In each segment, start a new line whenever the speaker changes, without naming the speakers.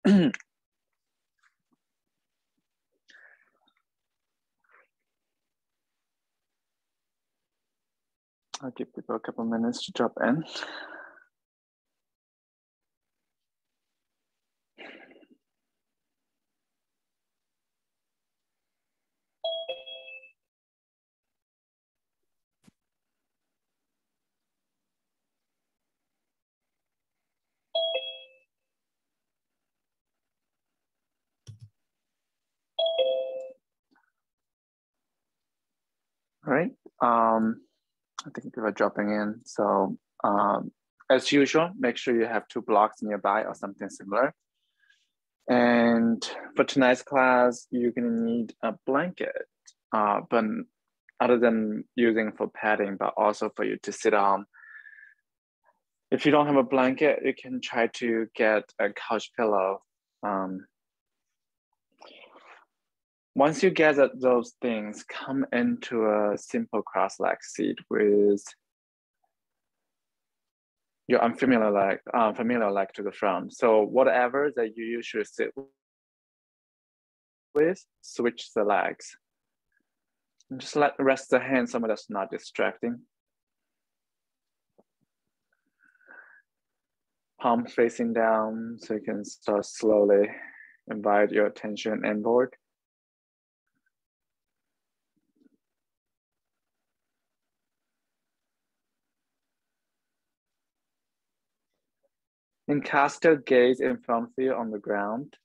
I'll give people a couple minutes to drop in. All right. I think people are dropping in. So as usual, make sure you have 2 blocks nearby or something similar. And for tonight's class, you're gonna need a blanket, but other than using for padding, but also for you to sit on. If you don't have a blanket, you can try to get a couch pillow. Once you get those things, come into a simple cross-leg seat with your unfamiliar leg, familiar leg to the front. So whatever that you usually sit with, switch the legs. And just rest the hand somewhere that's not distracting. Palm facing down, so you can start slowly invite your attention inward. And cast your gaze in front of you on the ground.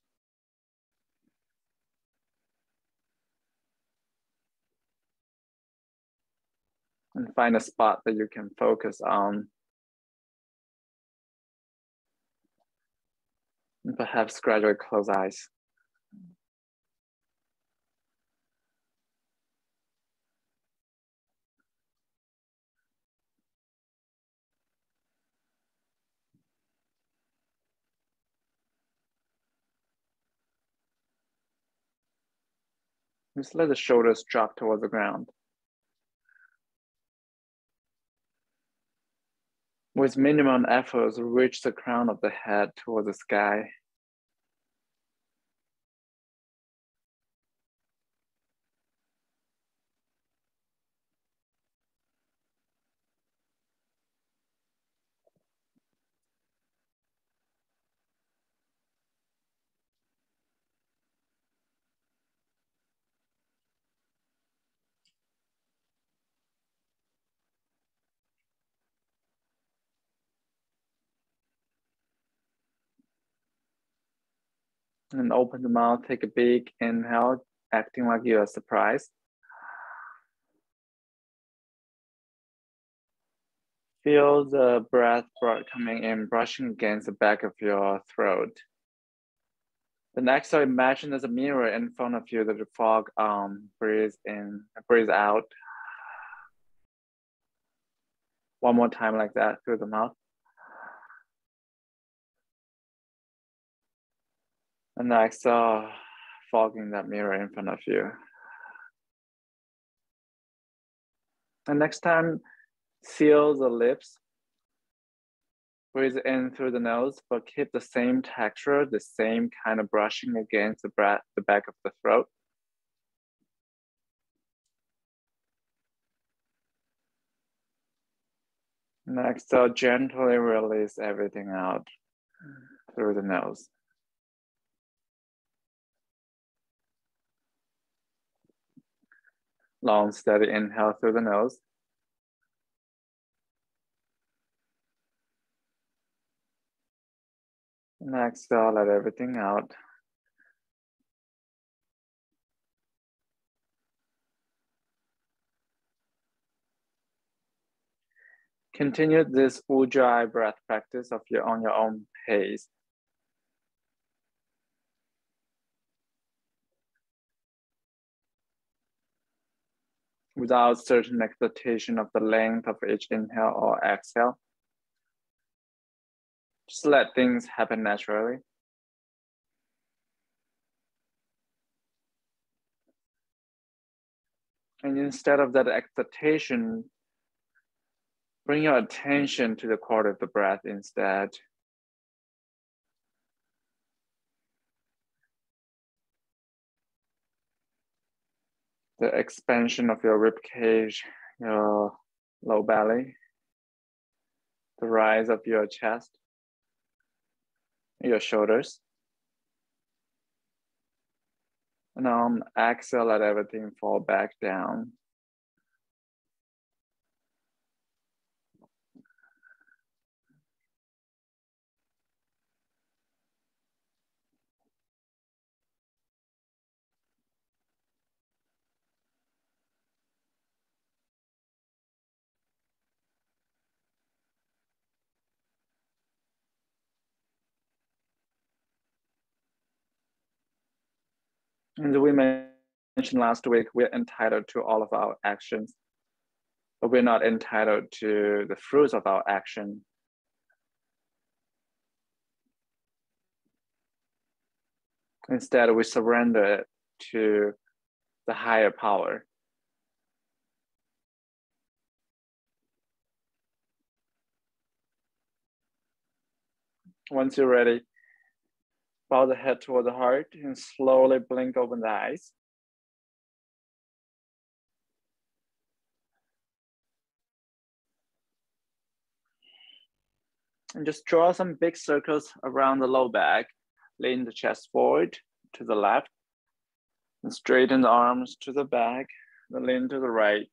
And find a spot that you can focus on. And perhaps gradually close eyes. Just let the shoulders drop towards the ground. With minimum effort, reach the crown of the head towards the sky. And open the mouth, take a big inhale, acting like you are surprised. Feel the breath coming in, brushing against the back of your throat. The next, so imagine there's a mirror in front of you that the fog breathe in, breathe out. One more time like that through the mouth. And next, fogging that mirror in front of you. And next time, seal the lips. Breathe in through the nose, but keep the same texture, the same kind of brushing against the back of the throat. Next, gently release everything out through the nose. Long, steady inhale through the nose. Next, let everything out. Continue this Ujjayi breath practice on your own pace. Without certain expectation of the length of each inhale or exhale. Just let things happen naturally. And instead of that expectation, bring your attention to the core of the breath instead. the expansion of your rib cage, your low belly, the rise of your chest, your shoulders. And on exhale, let everything fall back down. And we mentioned last week, we're entitled to all of our actions, but we're not entitled to the fruits of our action. Instead, we surrender it to the higher power. Once you're ready, bow the head toward the heart and slowly blink open the eyes. And just draw some big circles around the low back. Lean the chest forward to the left and straighten the arms to the back, then lean to the right.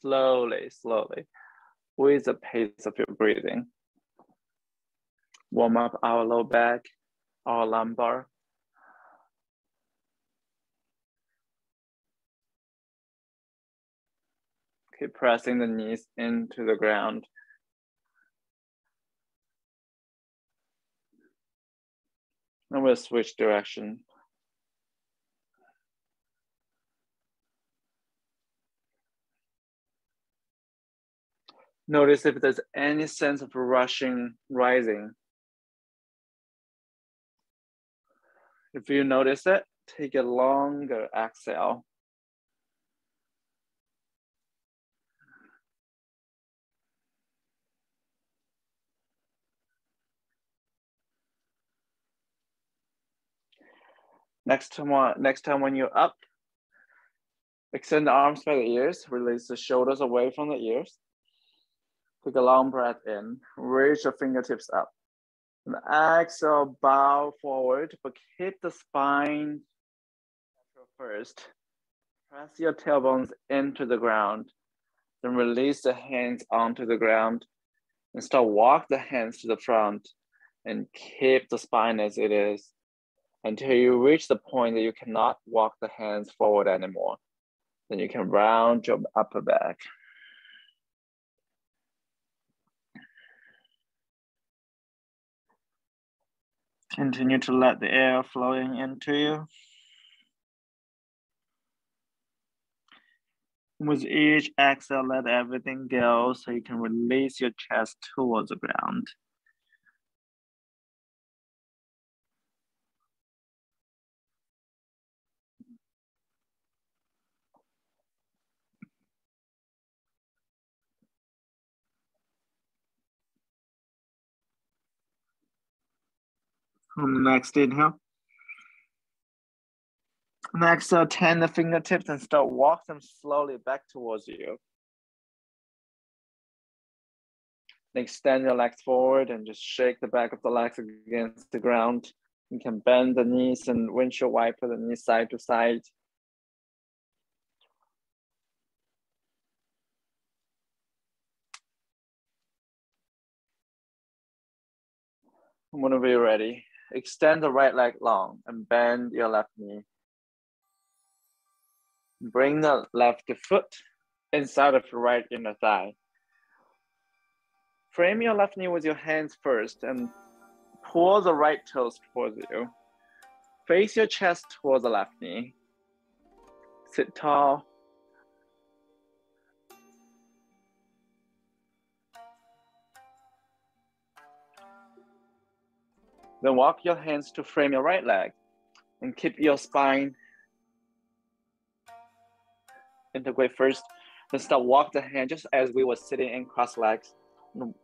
Slowly, slowly, with the pace of your breathing. Warm up our low back, our lumbar. Keep pressing the knees into the ground. And we'll switch direction. Notice if there's any sense of rushing, rising. If you notice it, take a longer exhale. Next time when you're up, extend the arms by the ears, release the shoulders away from the ears. Take a long breath in, raise your fingertips up. And exhale, bow forward, but keep the spine first. Press your tailbones into the ground. Then release the hands onto the ground and start walk the hands to the front and keep the spine as it is until you reach the point that you cannot walk the hands forward anymore. Then you can round your upper back. Continue to let the air flowing into you. With each exhale, let everything go so you can release your chest towards the ground. On the next inhale. Next, turn the fingertips and start walk them slowly back towards you. Extend your legs forward and just shake the back of the legs against the ground. You can bend the knees and windshield wiper the knees side to side. Whenever you're ready, extend the right leg long and bend your left knee. Bring the left foot inside of the right inner thigh. Frame your left knee with your hands first and pull the right toes towards you. Face your chest towards the left knee. Sit tall. Then walk your hands to frame your right leg and keep your spine integrate first. Then start walk the hand just as we were sitting in cross legs.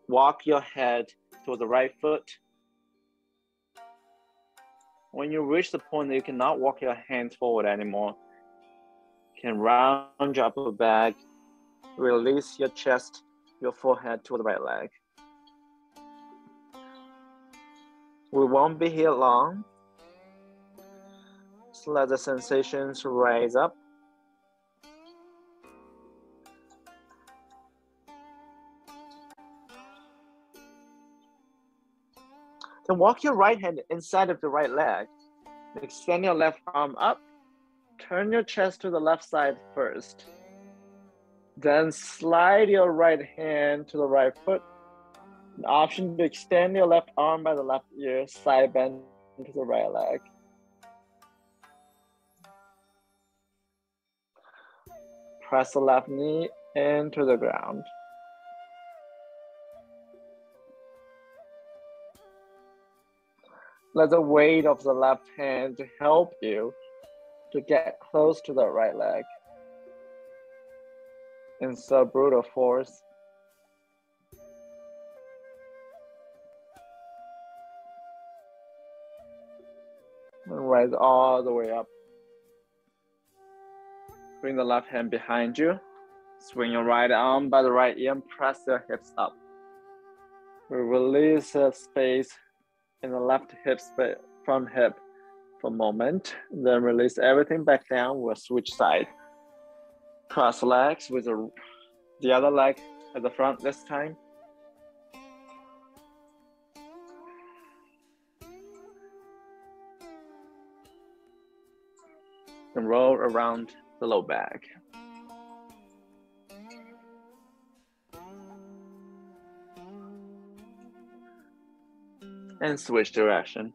Walk your head to the right foot. When you reach the point that you cannot walk your hands forward anymore, Can round your upper back. Release your chest, your forehead to the right leg. We won't be here long. Just let the sensations rise up. Then walk your right hand inside of the right leg. Extend your left arm up. Turn your chest to the left side first. Then slide your right hand to the right foot. An option to extend your left arm by the left ear, side bend to the right leg. Press the left knee into the ground. Let the weight of the left hand to help you to get close to the right leg. Insert brutal force. And rise all the way up. Bring the left hand behind you. Swing your right arm by the right ear and press your hips up. Release the space in the left hip, front hip for a moment. Then release everything back down. We'll switch side. Cross legs with the other leg at the front this time. And roll around the low back. And switch direction.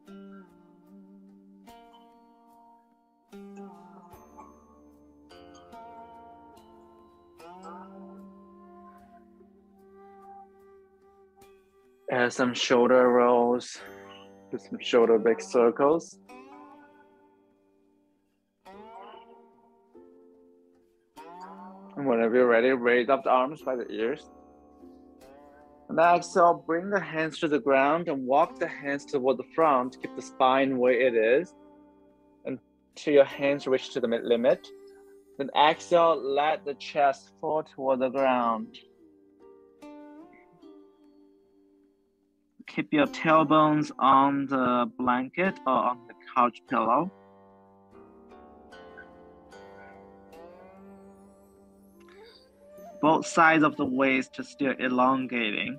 Add some shoulder rolls, do some shoulder big circles. And whenever you're ready, raise up the arms by the ears. And exhale, bring the hands to the ground and walk the hands toward the front. Keep the spine where it is until your hands reach to the mid limit. Then exhale, let the chest fall toward the ground. Keep your tailbones on the blanket or on the couch pillow. Both sides of the waist are still elongating.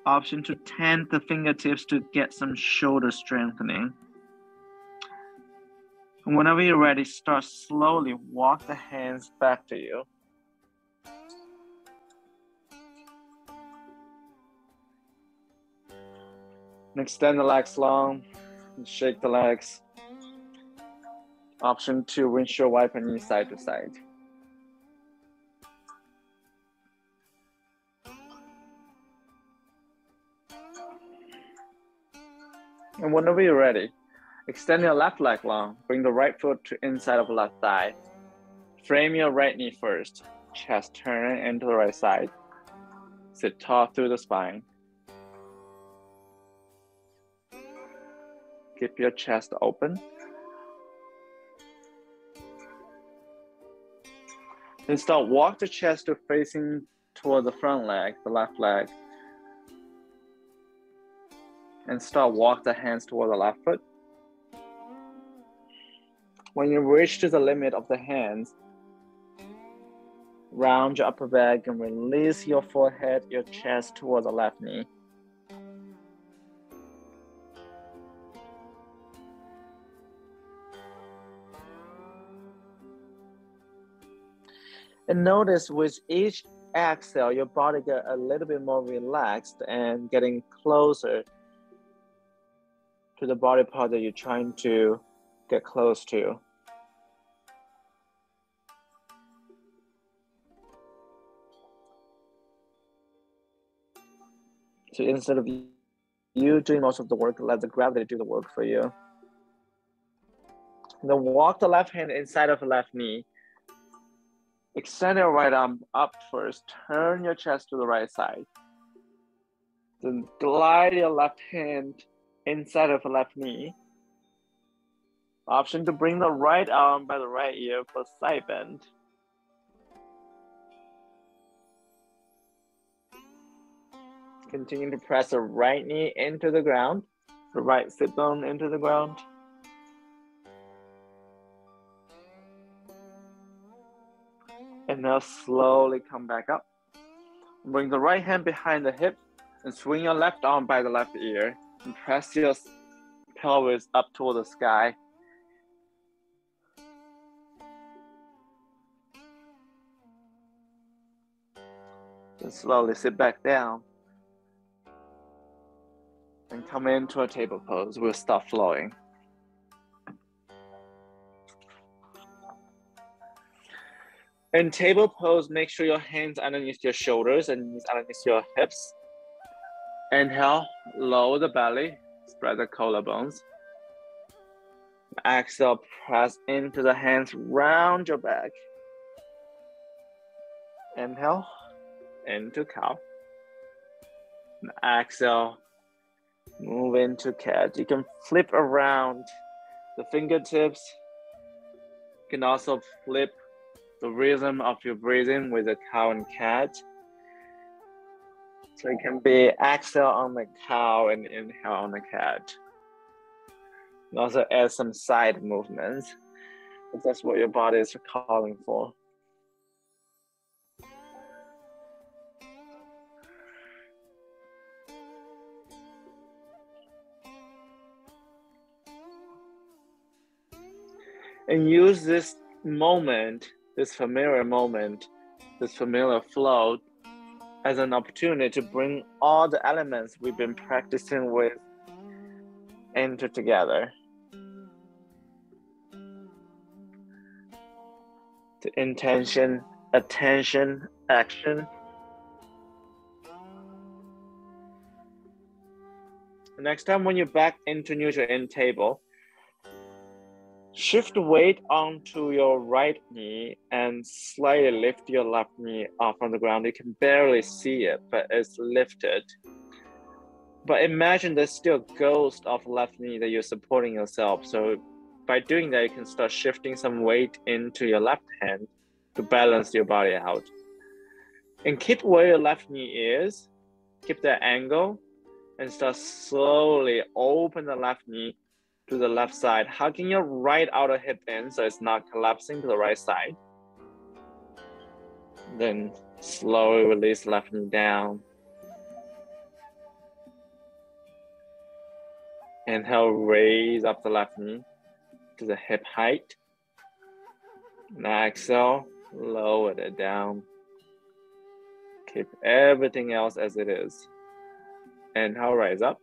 Option to tend the fingertips to get some shoulder strengthening. And whenever you're ready, start slowly, walk the hands back to you. And extend the legs long. And shake the legs. Option 2, windshield wiper knee side to side. And whenever you're ready, extend your left leg long. Bring the right foot to inside of the left thigh. Frame your right knee first. Chest turn into the right side. Sit tall through the spine. Keep your chest open. Then start walk the chest to facing toward the front leg, the left leg. And start walk the hands toward the left foot. When you reach to the limit of the hands, round your upper back and release your forehead, your chest toward the left knee. And notice with each exhale, your body get a little bit more relaxed and getting closer to the body part that you're trying to get close to. So instead of you doing most of the work, let the gravity do the work for you. And then walk the left hand inside of the left knee. Extend your right arm up first. Turn your chest to the right side. Then glide your left hand inside of the left knee. Option to bring the right arm by the right ear for side bend. Continue to press the right knee into the ground, the right sit bone into the ground. And now slowly come back up. Bring the right hand behind the hip and swing your left arm by the left ear and press your pelvis up toward the sky. Then slowly sit back down and come into a table pose. We'll stop flowing. In table pose, make sure your hands underneath your shoulders and knees underneath your hips. Inhale, lower the belly, spread the collarbones. Exhale, press into the hands, round your back. Inhale, into cow. And exhale, move into cat. You can flip around the fingertips. You can also flip the rhythm of your breathing with the cow and cat. So it can be exhale on the cow and inhale on the cat. And also add some side movements, if that's what your body is calling for. And use this moment, this familiar moment, this familiar flow as an opportunity to bring all the elements we've been practicing with into together. The intention, attention, action. Next time when you're back into neutral in table, shift weight onto your right knee and slightly lift your left knee off on the ground. You can barely see it, but it's lifted. But imagine there's still a ghost of left knee that you're supporting yourself. So by doing that, you can start shifting some weight into your left hand to balance your body out. And keep where your left knee is, keep that angle, and start slowly open the left knee to the left side, hugging your right outer hip in so it's not collapsing to the right side. Then slowly release left knee down. Inhale, raise up the left knee to the hip height. Now exhale, lower it down. Keep everything else as it is. Inhale, rise up.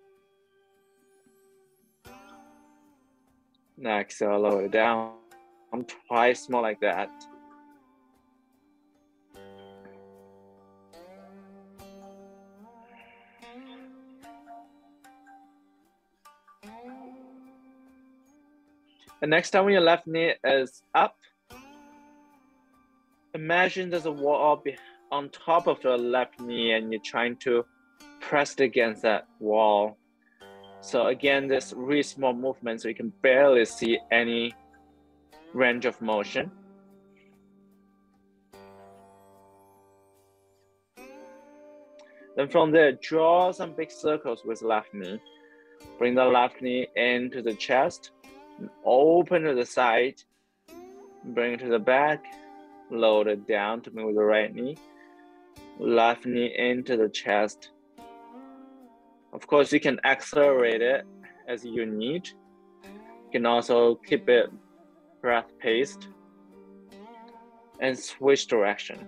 Now exhale, lower it down. Twice more like that. The next time when your left knee is up, imagine there's a wall on top of your left knee and you're trying to press it against that wall. So again, this really small movement so you can barely see any range of motion. Then from there, draw some big circles with left knee. Bring the left knee into the chest, open to the side, bring it to the back, load it down to move the right knee, left knee into the chest. Of course, you can accelerate it as you need. You can also keep it breath-paced and switch direction.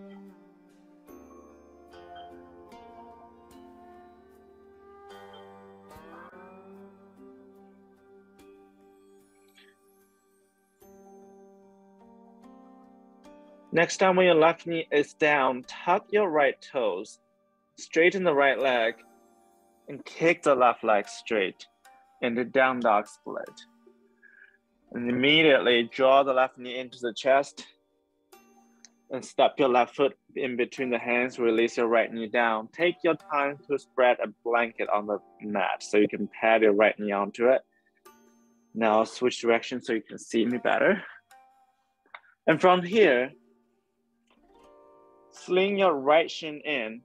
Next time when your left knee is down, tuck your right toes, straighten the right leg, and kick the left leg straight into down dog split. And immediately draw the left knee into the chest And step your left foot in between the hands, release your right knee down. Take your time to spread a blanket on the mat so you can pad your right knee onto it. Now switch direction so you can see me better. And from here, sling your right shin in.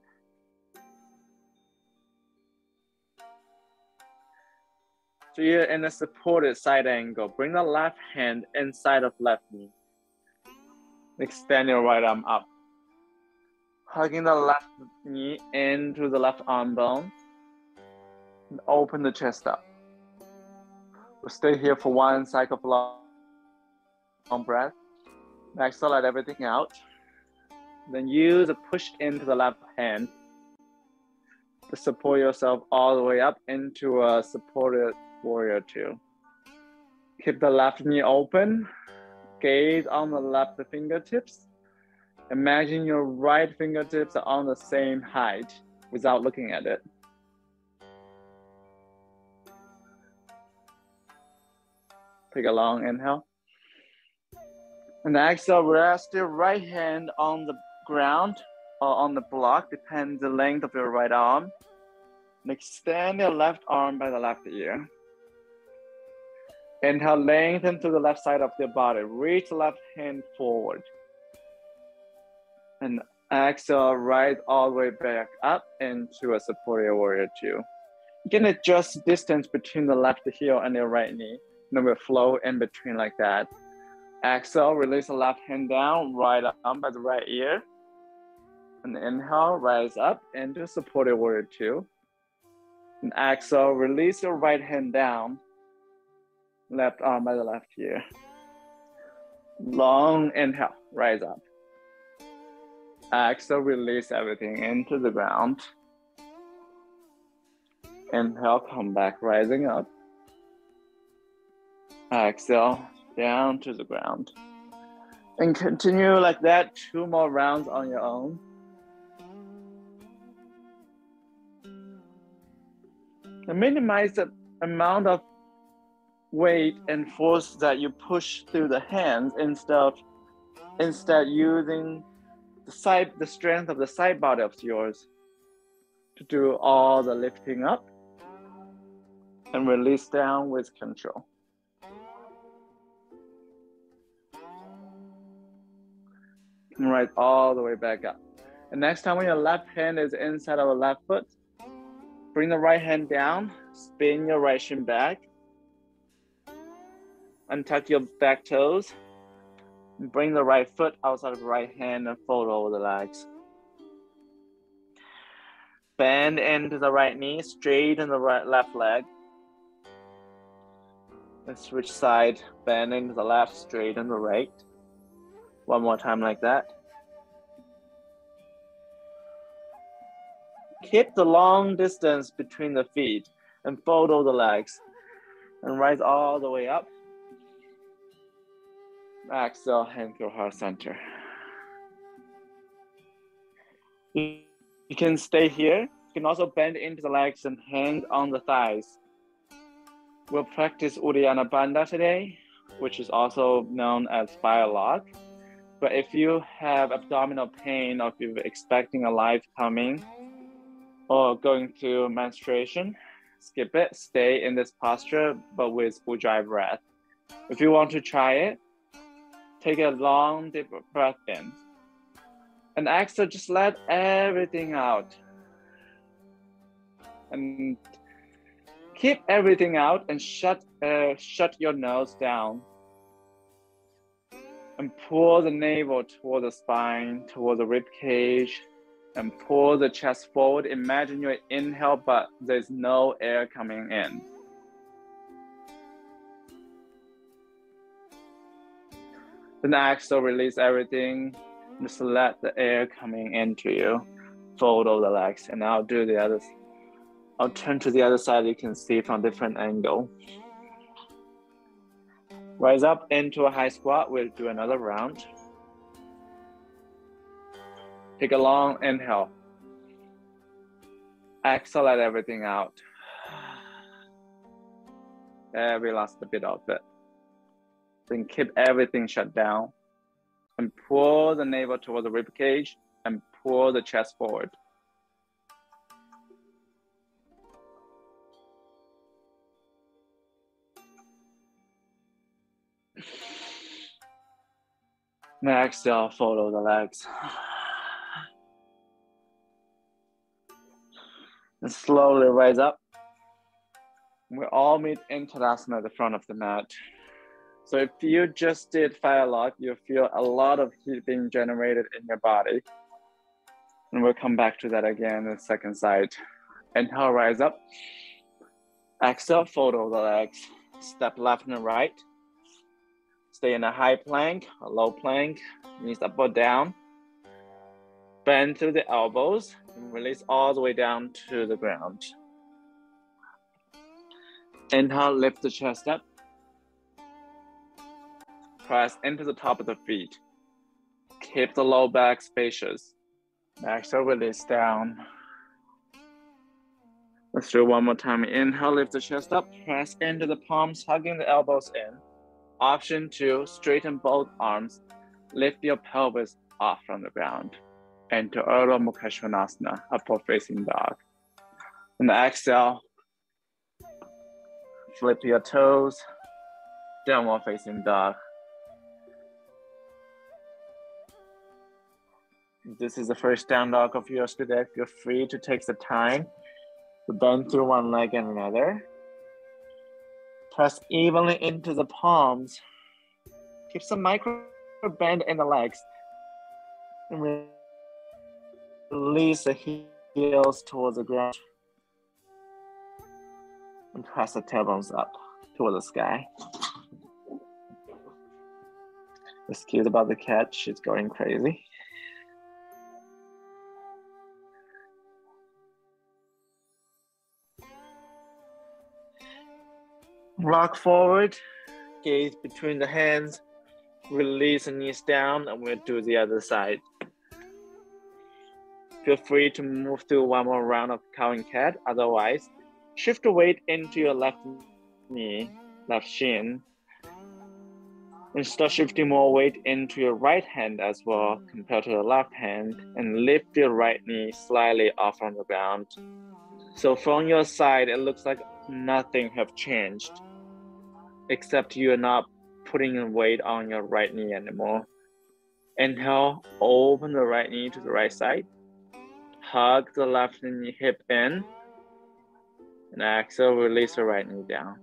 So you're in a supported side angle. Bring the left hand inside of left knee. Extend your right arm up. Hugging the left knee into the left arm bone. And open the chest up. We'll stay here for one cycle of long breath. Exhale, let everything out. Then use a push into the left hand to support yourself all the way up into a supported warrior two. Keep the left knee open. Gaze on the left fingertips. Imagine your right fingertips are on the same height without looking at it. Take a long inhale. And exhale, rest your right hand on the ground or on the block, depends the length of your right arm. And extend your left arm by the left ear. Inhale, lengthen to the left side of your body. Reach the left hand forward. And exhale, right all the way back up into a supported warrior two. You can adjust distance between the left heel and your right knee. And it will flow in between like that. Exhale, release the left hand down, right arm by the right ear. And inhale, rise up into supported warrior two. And exhale, release your right hand down, left arm by the left ear. Long inhale, rise up. Exhale, release everything into the ground. Inhale, come back, rising up. Exhale, down to the ground. And continue like that, 2 more rounds on your own. And minimize the amount of weight and force that you push through the hands instead using the strength of the side body of yours to do all the lifting up and release down with control. And right all the way back up. And next time when your left hand is inside of the left foot, bring the right hand down, spin your right shin back, untuck your back toes, and bring the right foot outside of the right hand and fold over the legs. Bend into the right knee, straighten the left leg. And switch side, bend into the left, straighten the right. One more time like that. Keep the long distance between the feet and fold over the legs. And rise all the way up. Exhale, hand to heart center. You can stay here. You can also bend into the legs and hand on the thighs. We'll practice Uddiyana Bandha today, which is also known as spiral lock. But if you have abdominal pain or if you're expecting a life coming or going through menstruation, skip it. Stay in this posture, but with Ujjayi breath. If you want to try it, take a long, deep breath in. And exhale, just let everything out. And keep everything out and shut your nose down. And pull the navel toward the spine, toward the rib cage, and pull the chest forward. Imagine you inhale, but there's no air coming in. Then exhale, release everything. Just let the air coming into you. Fold over the legs, and I'll do the others. I'll turn to the other side. You can see from different angle. Rise up into a high squat. We'll do another round. Take a long inhale. Exhale, let everything out. Every last bit of it. Then keep everything shut down. and pull the navel toward the rib cage and pull the chest forward. Now exhale, follow the legs. And slowly rise up. We all meet in Tadasana at the front of the mat. So if you just did fire lock, you feel a lot of heat being generated in your body. And we'll come back to that again in the second side. Inhale, rise up. Exhale, follow the legs. Step left and right. Stay in a high plank, a low plank, knees up or down. Bend through the elbows and release all the way down to the ground. Inhale, lift the chest up. Press into the top of the feet. Keep the low back spacious. Exhale, release down. Let's do it one more time. Inhale, lift the chest up. Press into the palms, hugging the elbows in. Option 2, straighten both arms. Lift your pelvis off from the ground. Enter Urdhva Mukha Svanasana, upward facing dog. And exhale, flip your toes, downward facing dog. This is the first down dog of yours today. Feel free to take the time to bend through one leg and another. Press evenly into the palms. Keep some micro bend in the legs. And release the heels towards the ground. And press the tailbones up toward the sky. Excuse about the cat, she's going crazy. Rock forward, gaze between the hands, release the knees down, and we'll do the other side. Feel free to move through one more round of cow and cat. Otherwise, shift the weight into your left knee, left shin, and start shifting more weight into your right hand as well compared to the left hand, and lift your right knee slightly off from the ground. So from your side, it looks like nothing have changed, except you're not putting a weight on your right knee anymore. Inhale, open the right knee to the right side. Hug the left knee hip in. And exhale, release the right knee down.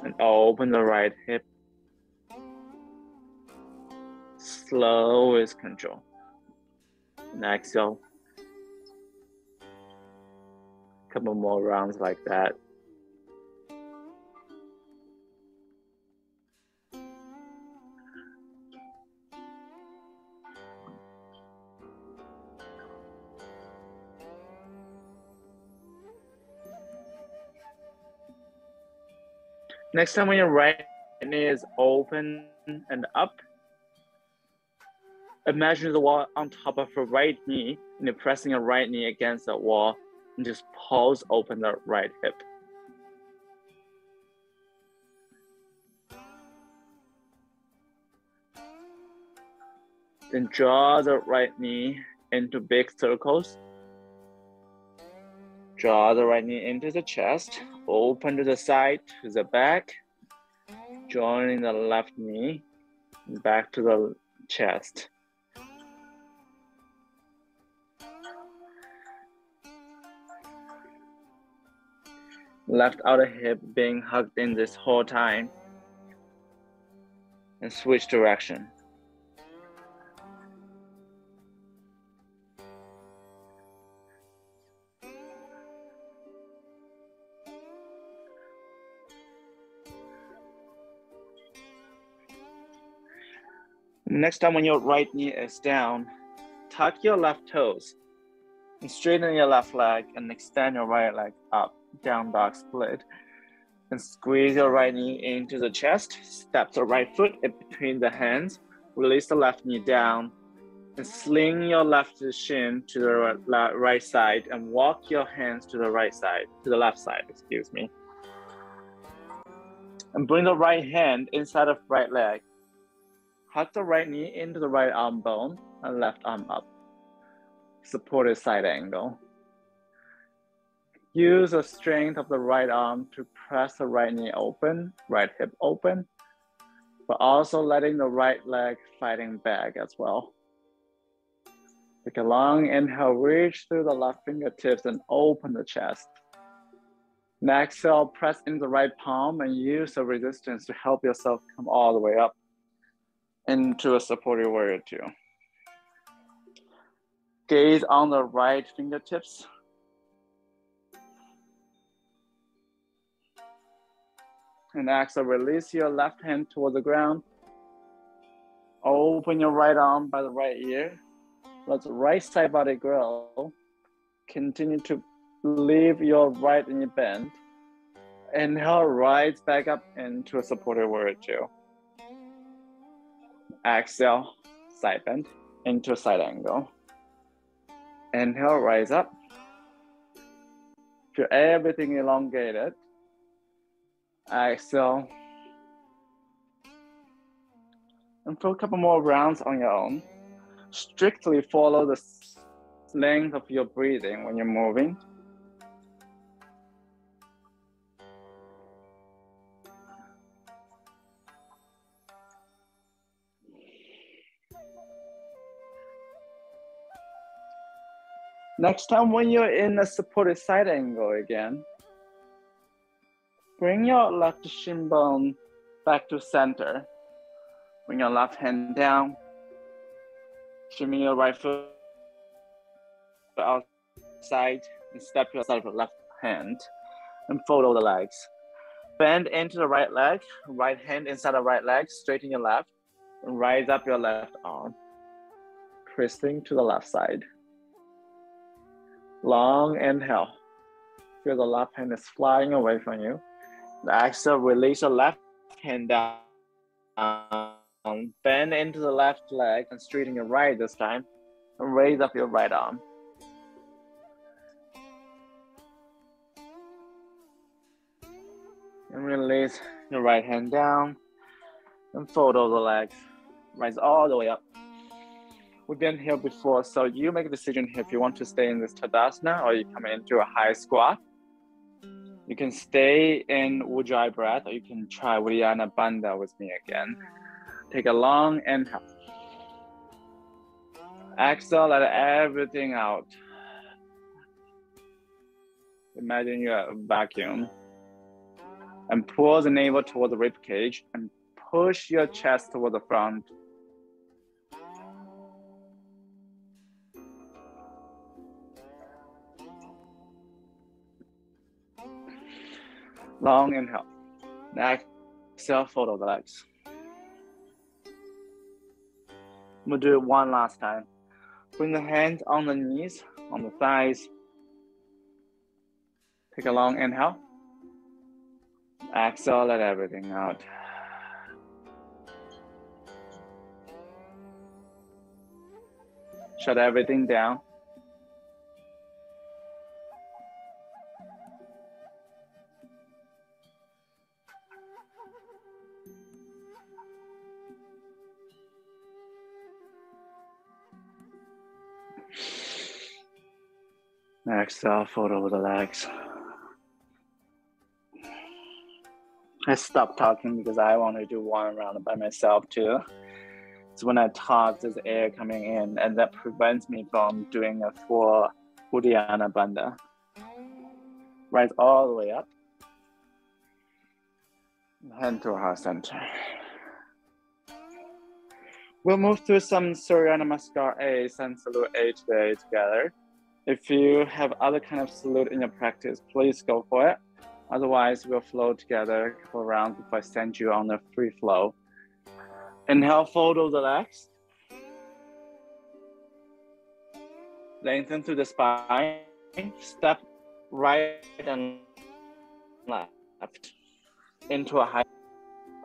And open the right hip. Slow with control. And exhale. Couple more rounds like that. Next time when your right knee is open and up, imagine the wall on top of your right knee and you're pressing your right knee against the wall and just pulse open the right hip. Then draw the right knee into big circles. Draw the right knee into the chest, open to the side, to the back, joining the left knee back to the chest. Left outer hip being hugged in this whole time. And switch direction. Next time when your right knee is down, tuck your left toes and straighten your left leg and extend your right leg up, down dog split. And squeeze your right knee into the chest, step the right foot in between the hands, release the left knee down, and sling your left shin to the right side and walk your hands to the right side, to the left side, excuse me. And bring the right hand inside of right leg. Hug the right knee into the right arm bone and left arm up. Supported side angle. Use the strength of the right arm to press the right knee open, right hip open, but also letting the right leg fighting back as well. Take a long inhale, reach through the left fingertips and open the chest. Next exhale, press into the right palm and use the resistance to help yourself come all the way up into a supported warrior two. Gaze on the right fingertips. And exhale, release your left hand toward the ground. Open your right arm by the right ear. Let the right side body grow. Continue to leave your right knee bent. Inhale, rise back up into a supported warrior two. Exhale, side bend into a side angle. Inhale, rise up. Feel everything elongated. Exhale. And for a couple more rounds on your own. Strictly follow the length of your breathing when you're moving. Next time when you're in a supported side angle again, bring your left shin bone back to center. Bring your left hand down. Shimmy your right foot outside and step your side of the left hand and fold over the legs. Bend into the right leg, right hand inside the right leg, straighten your left, and rise up your left arm, twisting to the left side. Long inhale. Feel the left hand is flying away from you. The exhale, release your left hand down. Bend into the left leg and straighten your right this time. And raise up your right arm. And release your right hand down. And fold over the legs. Rise all the way up. We've been here before, so you make a decision here if you want to stay in this Tadasana or you come into a high squat. You can stay in Ujjayi breath or you can try Uddiyana Bandha with me again. Take a long inhale. Exhale, let everything out. Imagine you're a vacuum. And pull the navel toward the rib cage and push your chest toward the front. Long inhale. Next, exhale, fold over the legs. We'll do it one last time. Bring the hands on the knees, on the thighs. Take a long inhale. Exhale, let everything out. Shut everything down. Exhale, fold over the legs. I stopped talking because I want to do one round by myself too. So when I talk, there's air coming in and that prevents me from doing a full Uddiyana Bandha. Rise all the way up. Hand to heart center. We'll move through some Surya Namaskar A and Salute A today together. If you have other kind of salute in your practice, please go for it. Otherwise, we'll flow together a couple rounds before I send you on a free flow. Inhale, fold over the legs. Lengthen through the spine. Step right and left into a high.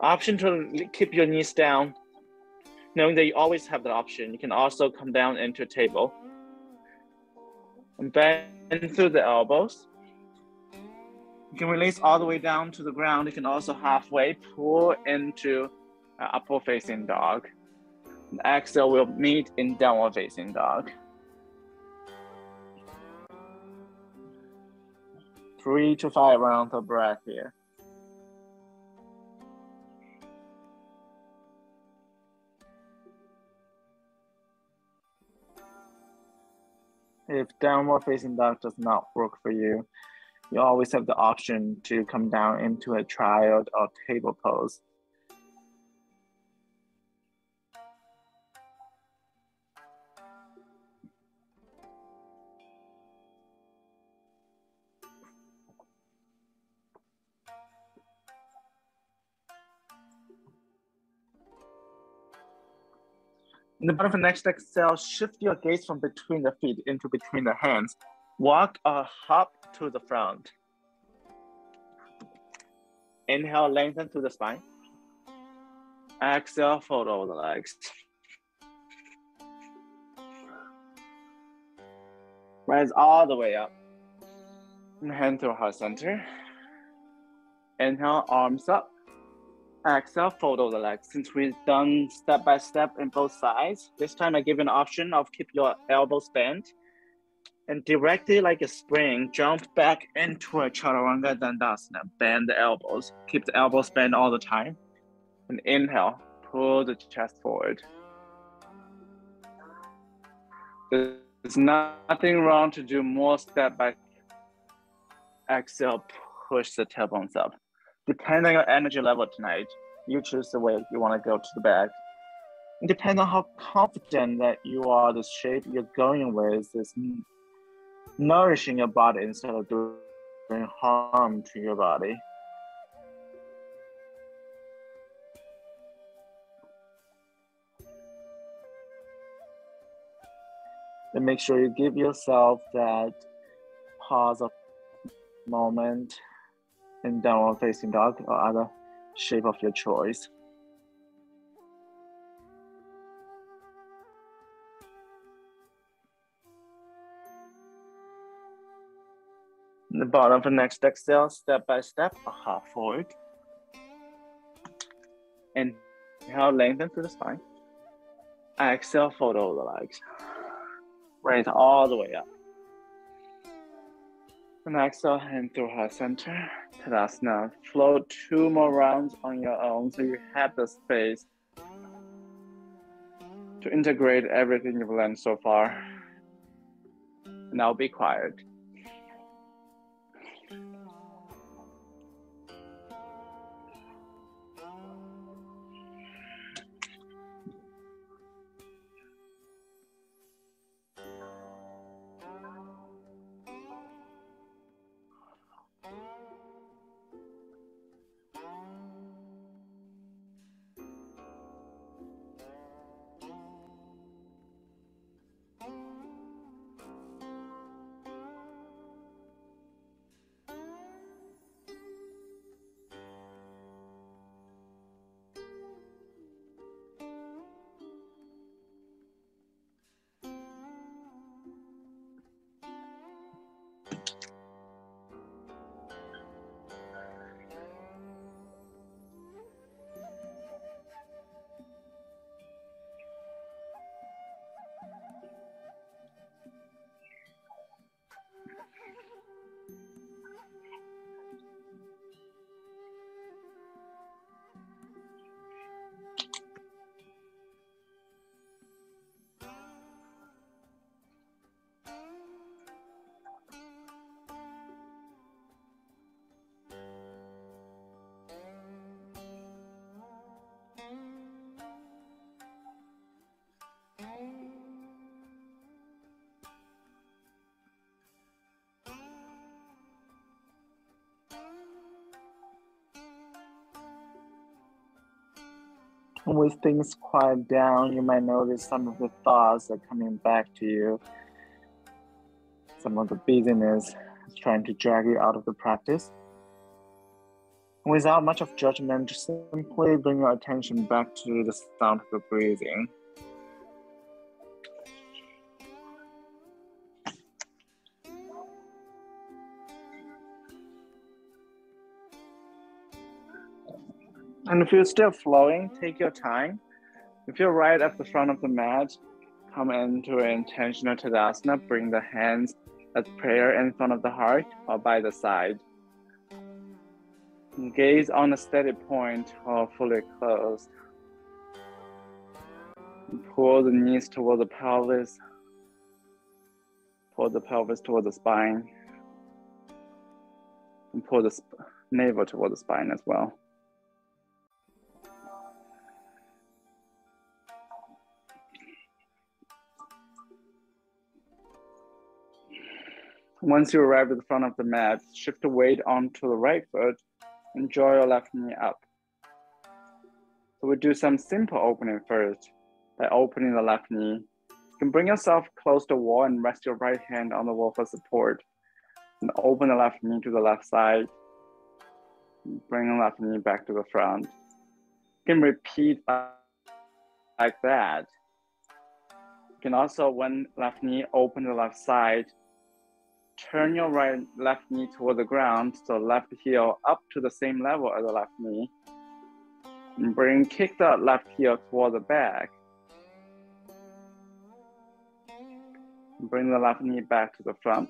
Option to keep your knees down. Knowing that you always have that option, you can also come down into a table. And bend through the elbows. You can release all the way down to the ground. You can also halfway pull into upward facing dog. The exhale will meet in downward facing dog. 3 to 5 rounds of breath here. If downward facing dog does not work for you, you always have the option to come down into a triad or table pose. In the bottom of the next exhale, shift your gaze from between the feet into between the hands. Walk or hop to the front. Inhale, lengthen through the spine. Exhale, fold over the legs. Rise all the way up. Hand to heart center. Inhale, arms up. Exhale, fold over the legs. Since we've done step by step in both sides, this time I give you an option of keep your elbows bent and directly like a spring, jump back into a Chaturanga Dandasana. Bend the elbows. Keep the elbows bent all the time. And inhale, pull the chest forward. There's nothing wrong to do more step by exhale, push the tailbones up. Depending on your energy level tonight, you choose the way you want to go to the back. And depending on how confident that you are, the shape you're going with is nourishing your body instead of doing harm to your body. And make sure you give yourself that pause of moment in downward facing dog or other shape of your choice. In the bottom of the next exhale, step by step, or half forward. Inhale, lengthen through the spine. Exhale, fold over the legs. Raise all the way up. And exhale, hand through heart center. Tadasana. Float 2 more rounds on your own so you have the space to integrate everything you've learned so far. Now be quiet. With things quiet down, you might notice some of the thoughts are coming back to you. Some of the busyness is trying to drag you out of the practice. Without much of judgment, just simply bring your attention back to the sound of your breathing. And if you're still flowing, take your time. If you're right at the front of the mat, come into an intentional Tadasana, bring the hands as prayer in front of the heart or by the side. And gaze on a steady point or fully closed. And pull the knees toward the pelvis. Pull the pelvis toward the spine. And pull the navel toward the spine as well. Once you arrive at the front of the mat, shift the weight onto the right foot and draw your left knee up. So we do some simple opening first. By opening the left knee, you can bring yourself close to the wall and rest your right hand on the wall for support. And open the left knee to the left side. Bring the left knee back to the front. You can repeat like that. You can also, when left knee, open the left side. Turn your left knee toward the ground, so left heel up to the same level as the left knee. And kick the left heel toward the back. Bring the left knee back to the front.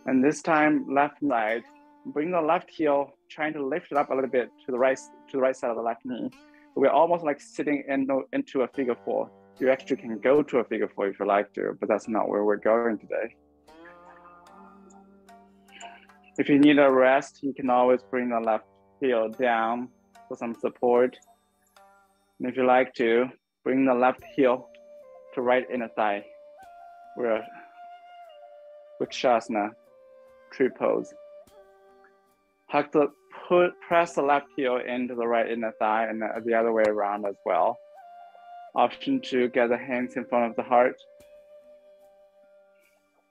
And this time, left side, bring the left heel, trying to lift it up a little bit to the right side of the left knee. We're almost like sitting into a figure four. You actually can go to a figure four if you like to, but that's not where we're going today. If you need a rest, you can always bring the left heel down for some support. And if you like to, bring the left heel to right inner thigh. We're Vrikshasana, tree pose. Press the left heel into the right inner thigh and the other way around as well. Option 2, get the hands in front of the heart.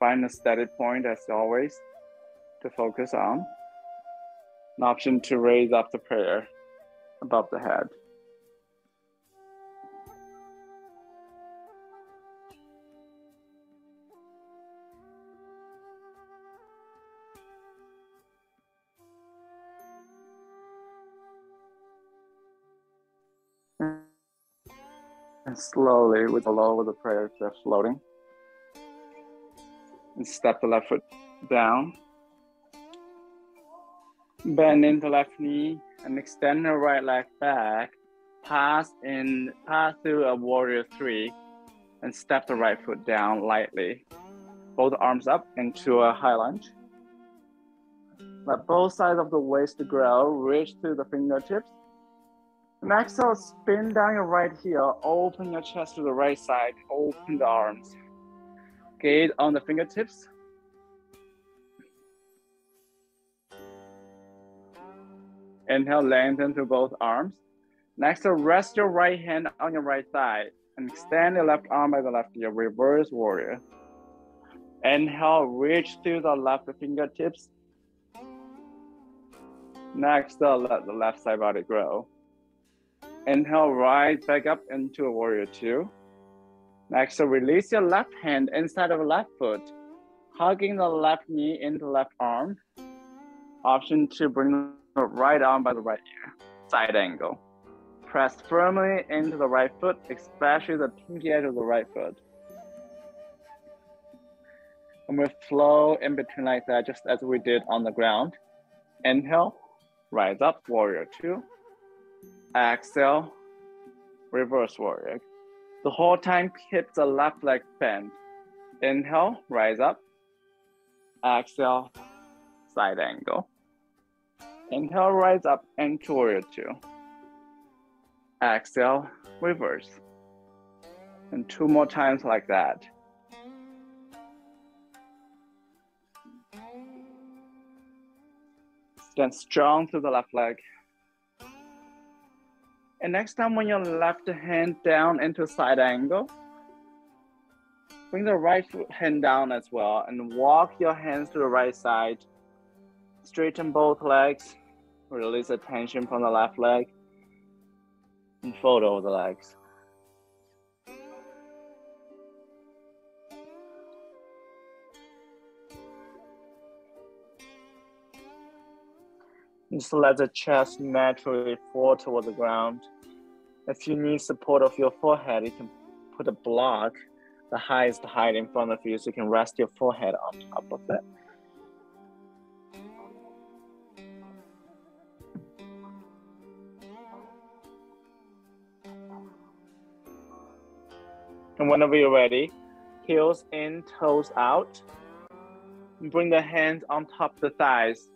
Find a steady point as always to focus on. And option 2, raise up the prayer above the head. And slowly, with the low of the prayer, just floating. And step the left foot down. Bend into left knee and extend the right leg back. Pass through a warrior 3 and step the right foot down lightly. Both arms up into a high lunge. Let both sides of the waist grow, reach through the fingertips. And exhale, spin down your right heel, open your chest to the right side, open the arms. Gaze on the fingertips. Inhale, lengthen through both arms. Next, rest your right hand on your right thigh and extend your left arm by the left ear, reverse warrior. Inhale, reach through the left fingertips. Next, let the left side body grow. Inhale, rise back up into a warrior 2. Next, release your left hand inside of the left foot, hugging the left knee into the left arm. Option 2, bring the right arm by the right ear, side angle. Press firmly into the right foot, especially the pinky edge of the right foot. And we'll flow in between like that, just as we did on the ground. Inhale, rise up, warrior 2. Exhale, reverse warrior. The whole time, keep the left leg bent. Inhale, rise up. Exhale, side angle. Inhale, rise up into warrior 2. Exhale, reverse. And 2 more times like that. Stand strong through the left leg. And next time when your left hand down into side angle, bring the right hand down as well and walk your hands to the right side. Straighten both legs, release the tension from the left leg, and fold over the legs. Just let the chest naturally fall toward the ground. If you need support of your forehead, you can put a block, the highest height in front of you, so you can rest your forehead on top of it. And whenever you're ready, heels in, toes out. And bring the hands on top of the thighs.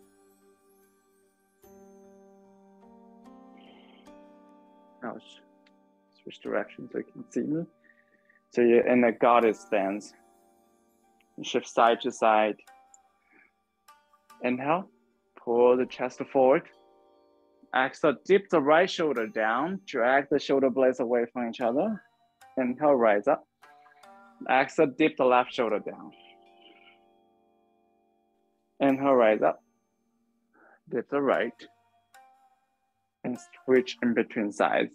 Now switch directions so you can see me. So you're in a goddess stance. You shift side to side. Inhale, pull the chest forward. Exhale, dip the right shoulder down, drag the shoulder blades away from each other. Inhale, rise up. Exhale, dip the left shoulder down. Inhale, rise up. Dip the right. And switch in between sides.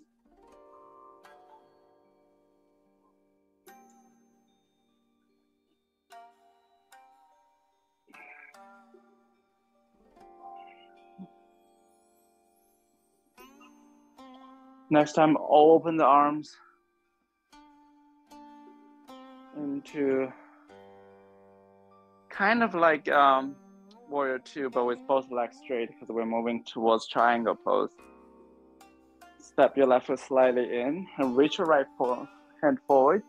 Next time, open the arms into kind of like warrior two, but with both legs straight because we're moving towards triangle pose. Step your left foot slightly in and reach your right hand forward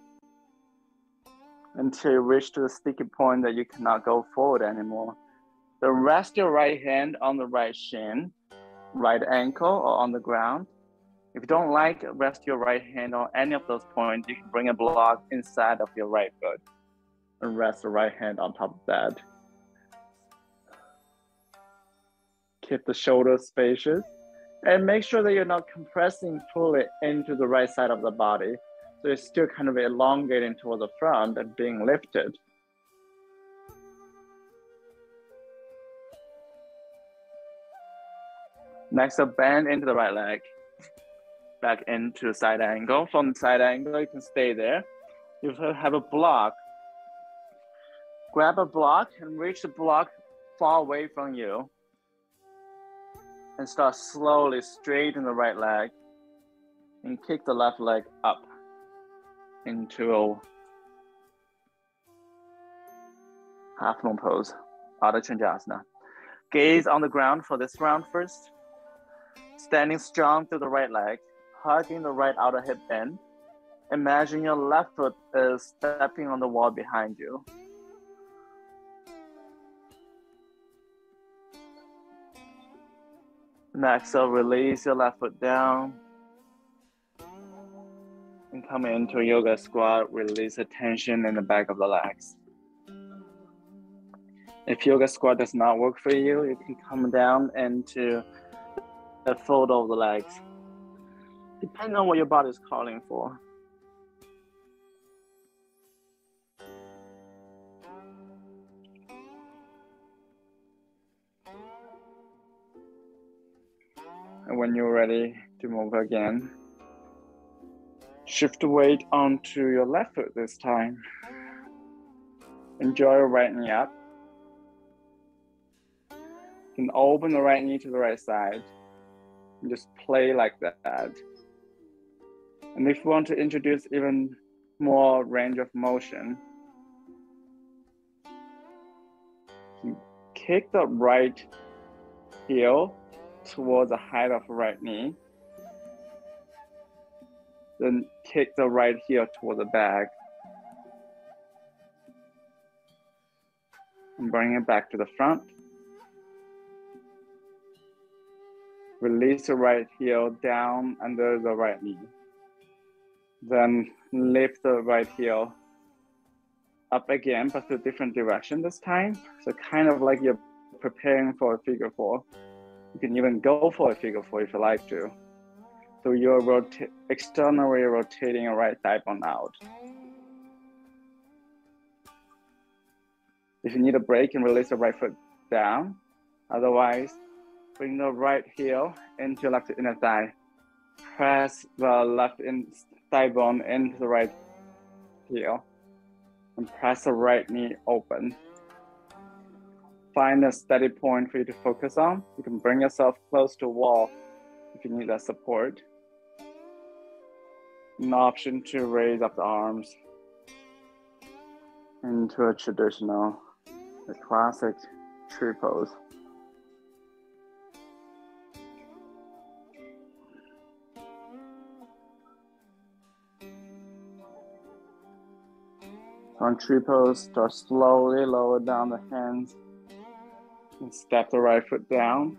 until you reach to the sticky point that you cannot go forward anymore. Then rest your right hand on the right shin, right ankle, or on the ground. If you don't like, rest your right hand on any of those points. You can bring a block inside of your right foot and rest the right hand on top of that. Keep the shoulders spacious and make sure that you're not compressing fully into the right side of the body. So you're still kind of elongating toward the front and being lifted. Next up, bend into the right leg. Back into side angle. From the side angle, you can stay there. You have a block. Grab a block and reach the block far away from you. And start slowly straighten the right leg. And kick the left leg up into a half moon pose, Ardha Chandrasana. Gaze on the ground for this round first. Standing strong through the right leg, hugging the right outer hip in. Imagine your left foot is stepping on the wall behind you. Next, so release your left foot down. And come into a yoga squat, release the tension in the back of the legs. If yoga squat does not work for you, you can come down into a fold of the legs, depending on what your body is calling for. And when you're ready to move again, shift the weight onto your left foot this time. Enjoy your right knee up. You can open the right knee to the right side. And just play like that. And if you want to introduce even more range of motion, you kick the right heel towards the height of the right knee. Then kick the right heel toward the back. And bring it back to the front. Release the right heel down under the right knee. Then lift the right heel up again, but to a different direction this time. So kind of like you're preparing for a figure four. You can even go for a figure four if you like to. So you're externally rotating your right thigh bone out. If you need a break, you can release the right foot down. Otherwise, bring the right heel into your left inner thigh. Press the left thigh bone into the right heel. And press the right knee open. Find a steady point for you to focus on. You can bring yourself close to a wall if you need that support. An option to raise up the arms into a traditional, the classic tree pose. On tree pose, start slowly lower down the hands and step the right foot down.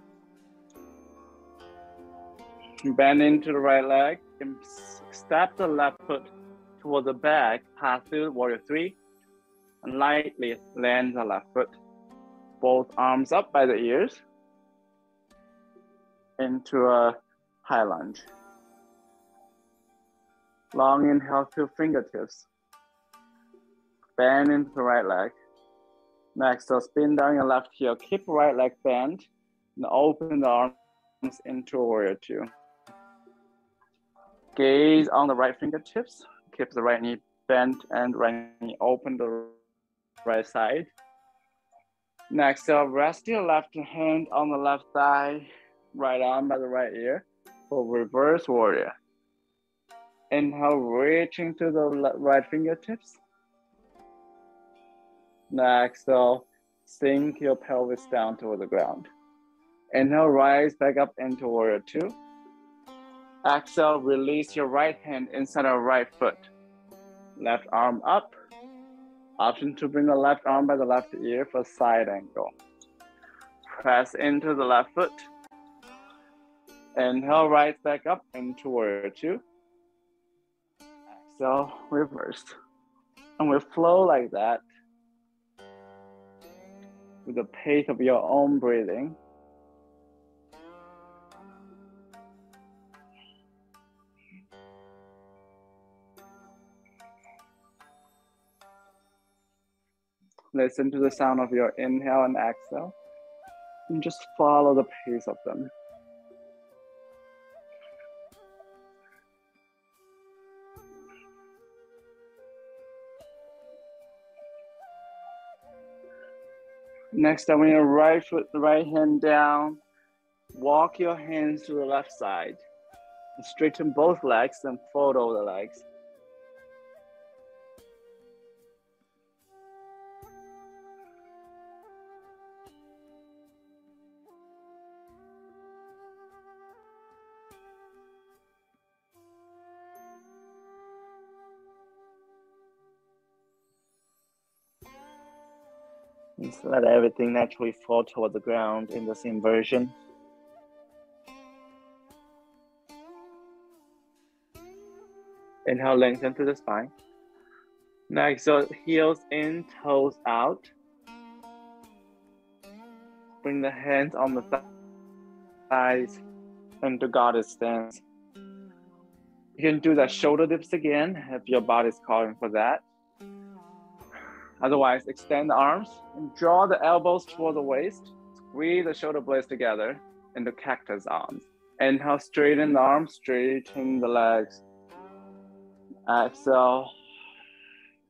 Bend into the right leg and step the left foot toward the back, pass through warrior three, and lightly land the left foot. Both arms up by the ears into a high lunge. Long inhale through fingertips. Bend into the right leg. Next, so spin down your left heel. Keep right leg bent and open the arms into warrior two. Gaze on the right fingertips. Keep the right knee bent and right knee open the right side. Next, so rest your left hand on the left thigh, right arm by the right ear for reverse warrior. Inhale, reaching to the right fingertips. Next, so sink your pelvis down toward the ground. Inhale, rise back up into warrior two. Exhale, release your right hand inside of right foot. Left arm up. Option to bring the left arm by the left ear for side angle. Press into the left foot. Inhale, rise back up into warrior two. Exhale, reverse. And we'll flow like that with the pace of your own breathing. Listen to the sound of your inhale and exhale, and just follow the pace of them. Next, I want your right foot, right hand down. Walk your hands to the left side. And straighten both legs and fold over the legs. Just let everything naturally fall toward the ground in this inversion. Inhale, lengthen through the spine. Next, so heels in, toes out. Bring the hands on the thighs into goddess stance. You can do the shoulder dips again if your body's calling for that. Otherwise, extend the arms and draw the elbows toward the waist. Squeeze the shoulder blades together into cactus arms. Inhale, straighten the arms, straighten the legs. Exhale,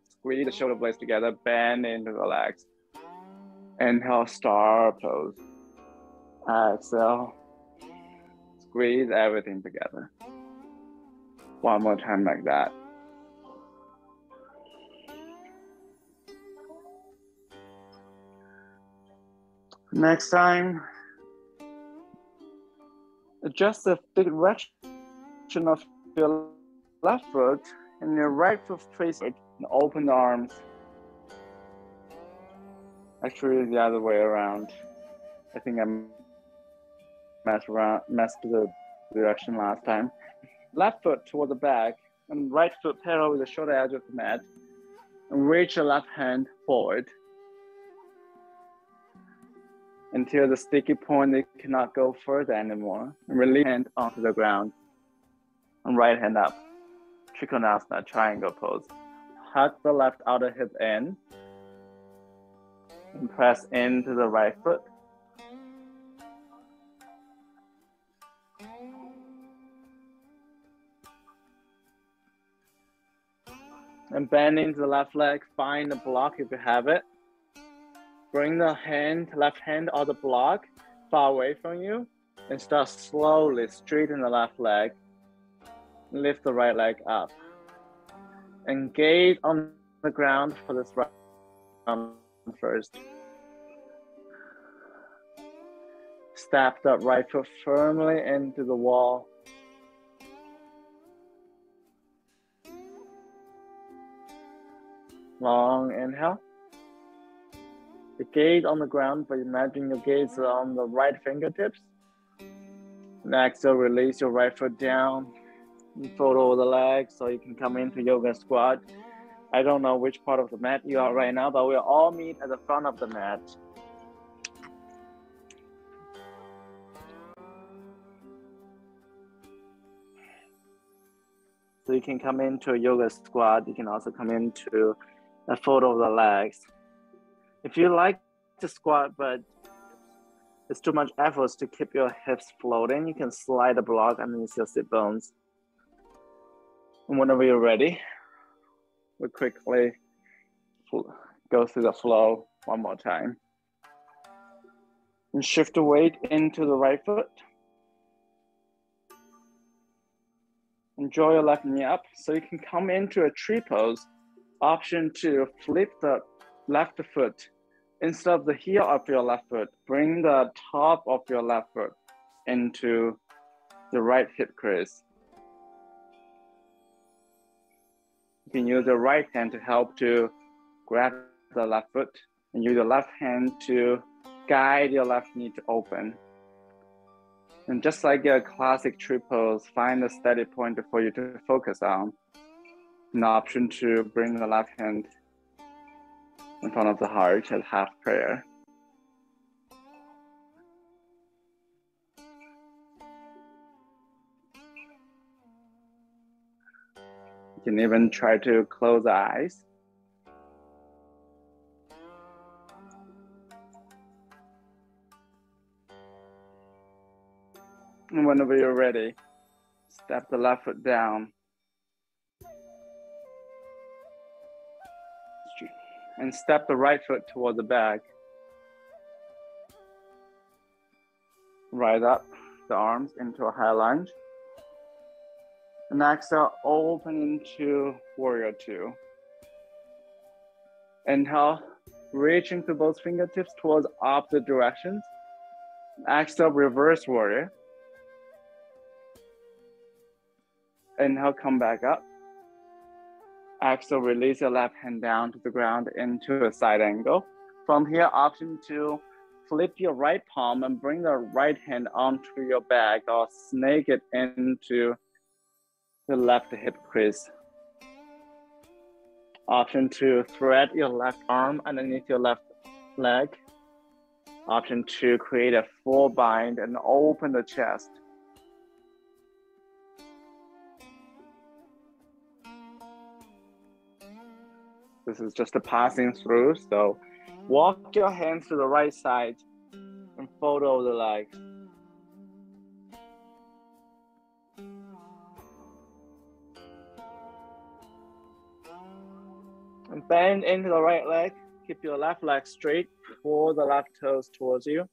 squeeze the shoulder blades together, bend into the legs. Inhale, star pose. Exhale, squeeze everything together. One more time like that. Next time, adjust the direction of your left foot and your right foot face it and open the arms. Actually, the other way around. I think I messed the direction last time. Left foot toward the back and right foot parallel with the shoulder edge of the mat. And reach your left hand forward until the sticky point it cannot go further anymore. And release hand onto the ground. And right hand up. Trikonasana, triangle pose. Hug the left outer hip in. And press into the right foot. And bend into the left leg. Find the block if you have it. bring the left hand or the block far away from you and start slowly straighten the left leg. Lift the right leg up. Engage on the ground for this round first. Step the right foot firmly into the wall. Long inhale. The gaze on the ground, but imagine your gaze is on the right fingertips. Next, so release your right foot down. You fold over the leg so you can come into yoga squat. I don't know which part of the mat you are right now, but we'll all meet at the front of the mat. So you can come into a yoga squat. You can also come into a fold over the legs. If you like to squat, but it's too much effort to keep your hips floating, you can slide the block underneath your sit bones. And whenever you're ready, we'll quickly go through the flow one more time. And shift the weight into the right foot. And draw your left knee up so you can come into a tree pose. Option 2, flip the left foot. Instead of the heel of your left foot, bring the top of your left foot into the right hip crease. You can use your right hand to help to grab the left foot and use your left hand to guide your left knee to open. And just like your classic tree pose, find a steady point for you to focus on. An option to bring the left hand in front of the heart as half prayer. You can even try to close the eyes. And whenever you're ready, step the left foot down. And step the right foot toward the back. Right up the arms into a high lunge. And exhale, open into warrior 2. Inhale, reaching through both fingertips towards opposite directions. Exhale, reverse warrior. Inhale, come back up. Exhale, release your left hand down to the ground into a side angle. From here, option 2, flip your right palm and bring the right hand onto your back or snake it into the left hip crease. Option 2, thread your left arm underneath your left leg. Option 2, create a full bind and open the chest. This is just a passing through, so walk your hands to the right side and fold over the legs. And bend into the right leg. Keep your left leg straight. Pull the left toes towards you.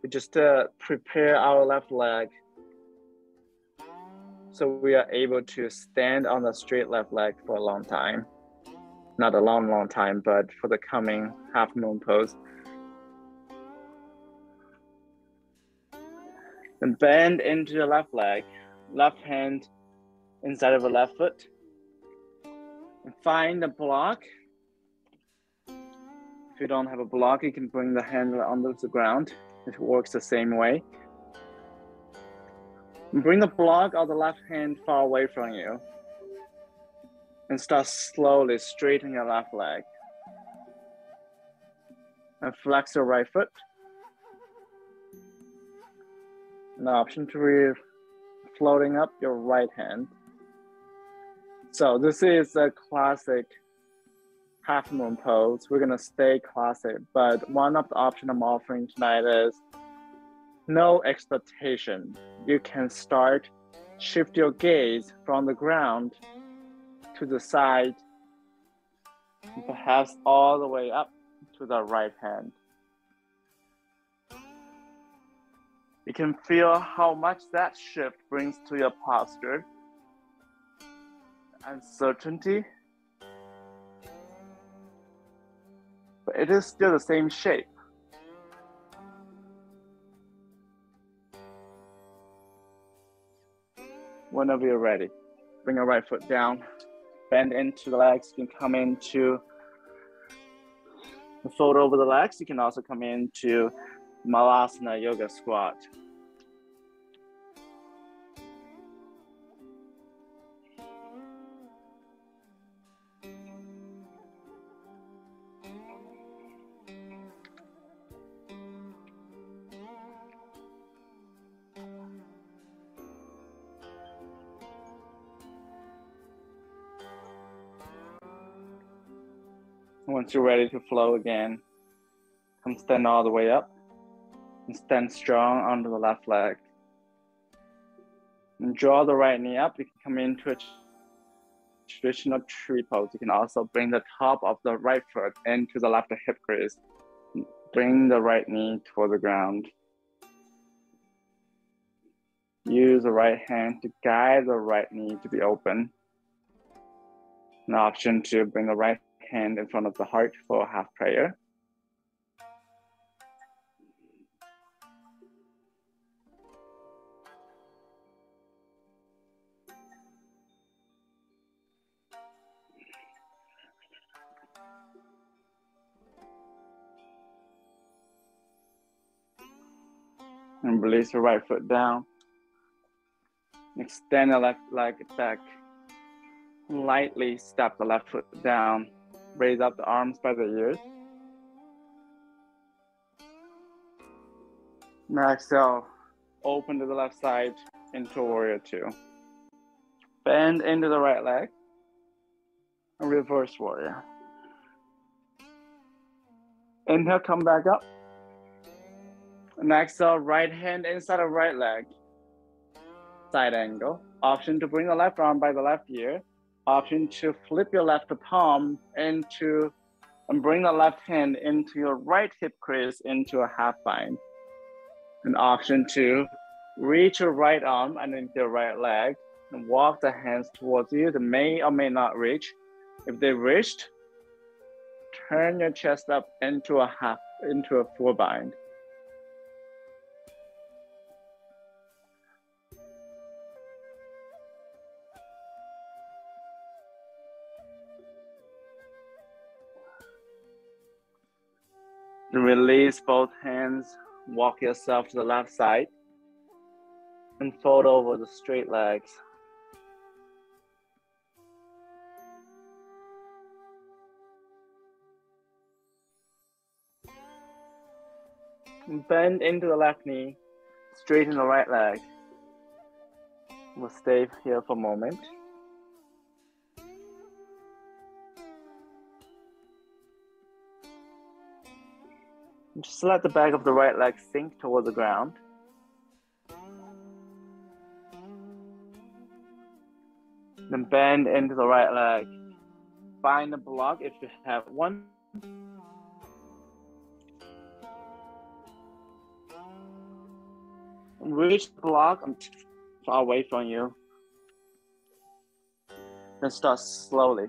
We just prepare our left leg so we are able to stand on the straight left leg for a long time. Not a long time, but for the coming half moon pose. And bend into the left leg, left hand inside of the left foot. And find a block. If you don't have a block, you can bring the hand onto the ground. It works the same way. And bring the block of the left hand far away from you. And start slowly straightening your left leg. And flex your right foot. An option to floating up your right hand. So this is a classic half moon pose. We're gonna stay classic, but one of the options I'm offering tonight is no expectation. You can start, shift your gaze from the ground to the side and perhaps all the way up to the right hand. You can feel how much that shift brings to your posture. Uncertainty, but it is still the same shape. Whenever you're ready, bring your right foot down, bend into the legs. You can come into the fold over the legs. You can also come into Malasana Yoga Squat. Once you're ready to flow again, come stand all the way up and stand strong onto the left leg. And draw the right knee up. You can come into a traditional tree pose. You can also bring the top of the right foot into the left hip crease. Bring the right knee toward the ground. Use the right hand to guide the right knee to be open. An option to bring the right hand in front of the heart for a half prayer. And release your right foot down. Extend the left leg back. Lightly step the left foot down. Raise up the arms by the ears. Now exhale, open to the left side into Warrior Two. Bend into the right leg. And reverse Warrior. Inhale, come back up. And exhale, right hand inside of right leg. Side angle. Option to bring the left arm by the left ear. Option to flip your left palm into and bring the left hand into your right hip crease into a half bind. An option to reach your right arm underneath your right leg and walk the hands towards you. They may or may not reach. If they reached, turn your chest up into a full bind. Release both hands, walk yourself to the left side, and fold over the straight legs. And bend into the left knee, straighten the right leg. We'll stay here for a moment. Just let the back of the right leg sink toward the ground. Then bend into the right leg. Find a block if you have one. Reach the block far away from you. Then start slowly.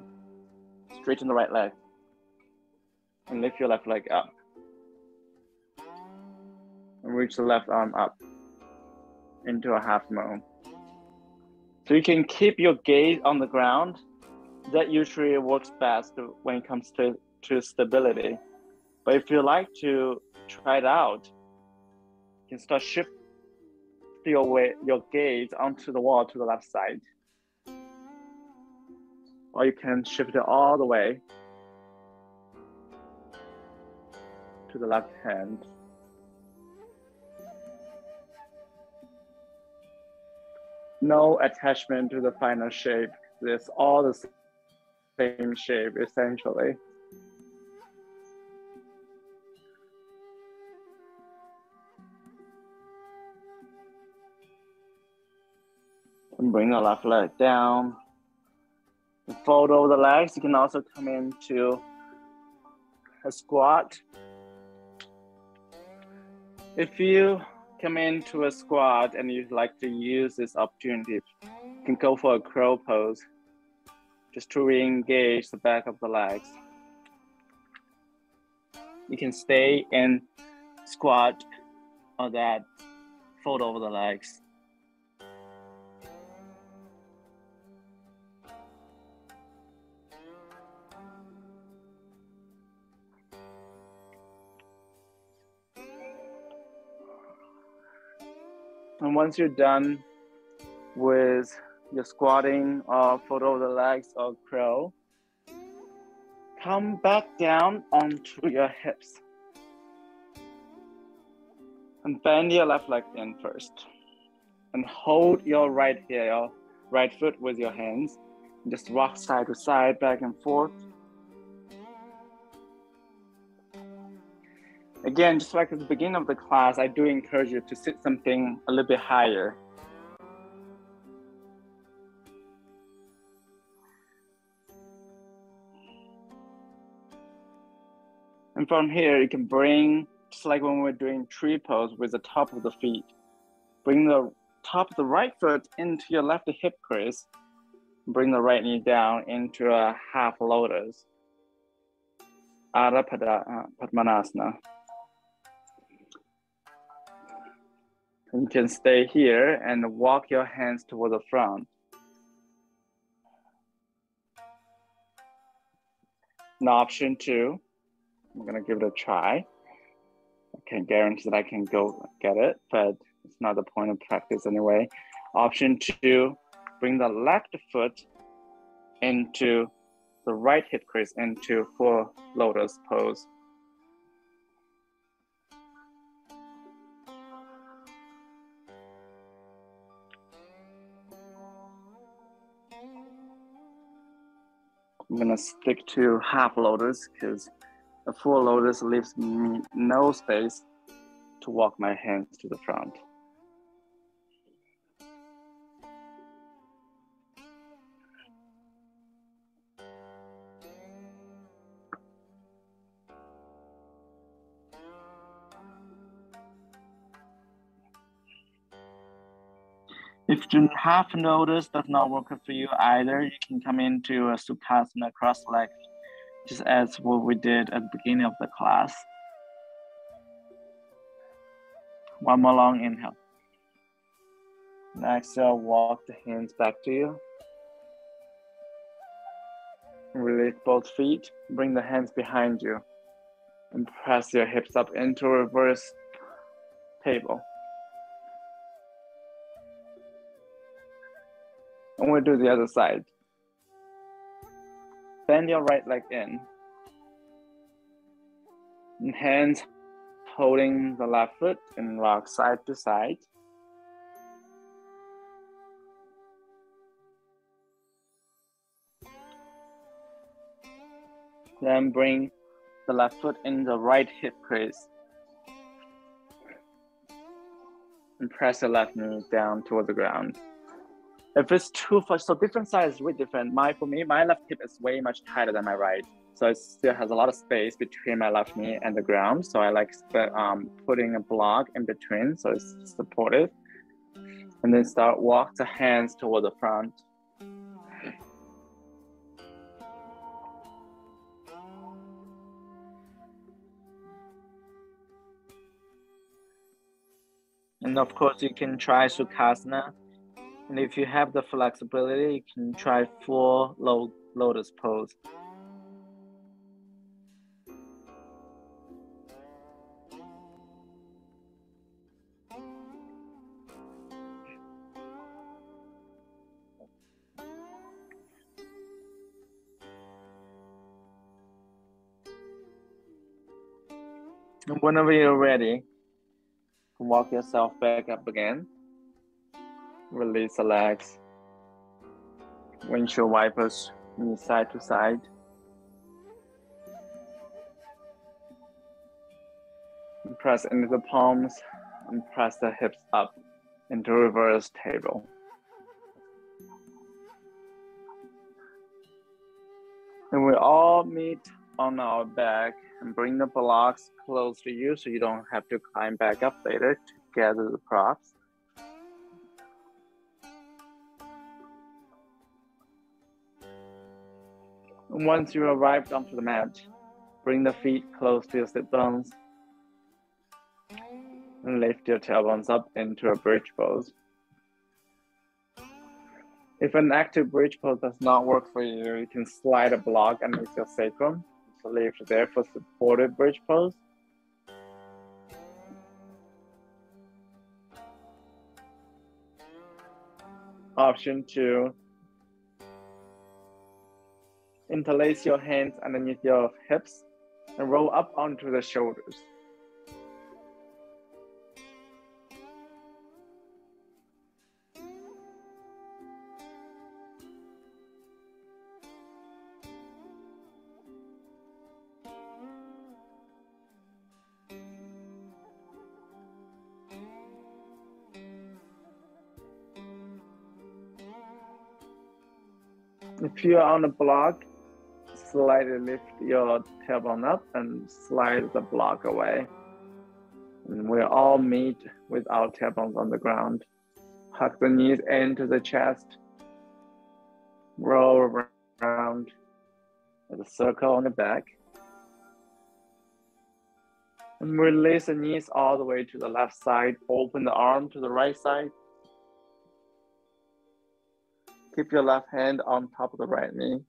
Straighten the right leg. And lift your left leg up. And reach the left arm up into a half moon. So you can keep your gaze on the ground. That usually works best when it comes to stability. But if you like to try it out, you can start shifting your gaze onto the wall to the left side. Or you can shift it all the way to the left hand. No attachment to the final shape. It's all the same shape, essentially. And bring the left leg down. Fold over the legs. You can also come into a squat. If you come into a squat and you'd like to use this opportunity, you can go for a crow pose, just to re-engage the back of the legs. You can stay in squat or that fold over the legs. And once you're done with your squatting or fold over the legs or crow, come back down onto your hips. And bend your left leg in first. And hold your right here, your right foot with your hands. And just rock side to side, back and forth. Again, just like at the beginning of the class, I do encourage you to sit something a little bit higher. And from here, you can bring, just like when we're doing tree pose with the top of the feet, bring the top of the right foot into your left hip crease. Bring the right knee down into a half lotus. Ardha Padmanasana. You can stay here and walk your hands toward the front. And option 2, I'm gonna give it a try. I can't guarantee that I can go get it, but it's not the point of practice anyway. Option 2, bring the left foot into the right hip crease into full lotus pose. I'm gonna stick to half lotus because a full lotus leaves me no space to walk my hands to the front. If the half lotus does not work for you either, you can come into a Sukhasana cross leg, just as what we did at the beginning of the class. One more long inhale. And exhale, walk the hands back to you. Release both feet, bring the hands behind you, and press your hips up into reverse table. And we'll do the other side. Bend your right leg in. And hands holding the left foot and rock side to side. Then bring the left foot in the right hip crease. And press the left knee down toward the ground. If it's too far, so different sides way different. For me, my left hip is way much tighter than my right. So it still has a lot of space between my left knee and the ground. So I like putting a block in between so it's supportive. And then walk the hands toward the front. And of course, you can try Sukhasana. And if you have the flexibility, you can try full lotus pose. And whenever you're ready, walk yourself back up again. Release the legs. Windshield wipers, knee side to side. And press into the palms and press the hips up into reverse table. meet on our back and bring the blocks close to you so you don't have to climb back up later to gather the props. Once you arrived onto the mat, bring the feet close to your sit bones and lift your tailbones up into a bridge pose. If an active bridge pose does not work for you, you can slide a block underneath your sacrum. So leave it there for supported bridge pose. Option 2, interlace your hands underneath your hips and roll up onto the shoulders. If you are on a block, slightly lift your tailbone up and slide the block away. And we all meet with our tailbones on the ground. Hug the knees into the chest. Roll around with a circle on the back. And release the knees all the way to the left side. Open the arm to the right side. Keep your left hand on top of the right knee.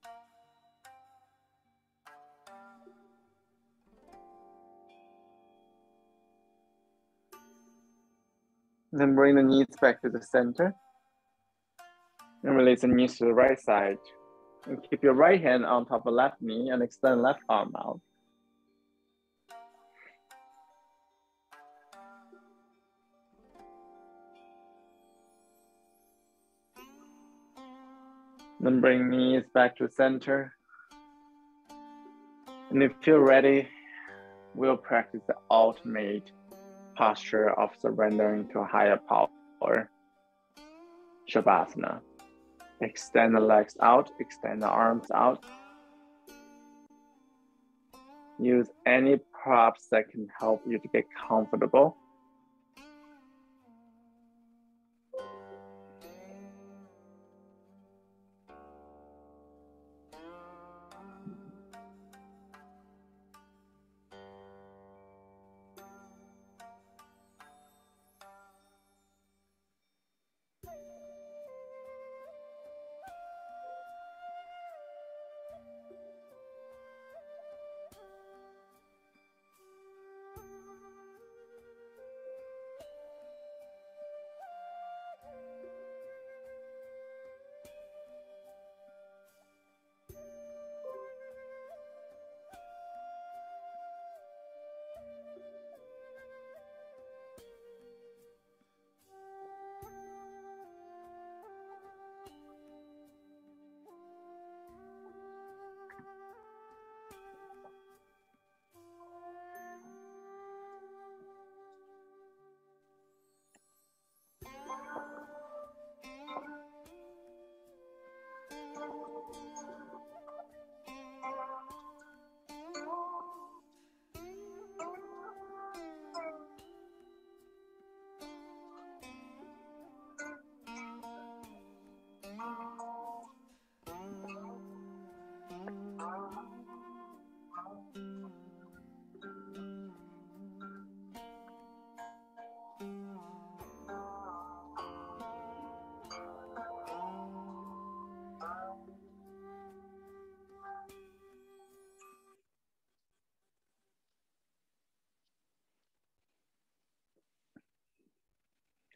Then bring the knees back to the center. And release the knees to the right side. And keep your right hand on top of left knee and extend left arm out. Then bring knees back to center. And if you're ready, we'll practice the ultimate posture of surrendering to a higher power, Shavasana. Extend the legs out, extend the arms out. Use any props that can help you to get comfortable.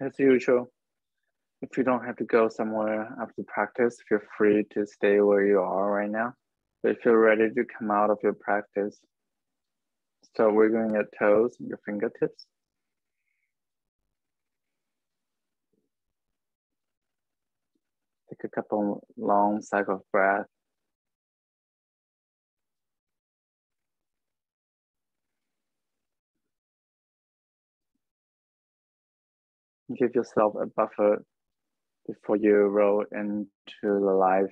As usual, if you don't have to go somewhere after practice, feel free to stay where you are right now. But if you're ready to come out of your practice, start wiggling your toes and your fingertips. Take a couple long cycle of breath. Give yourself a buffer before you roll into the live.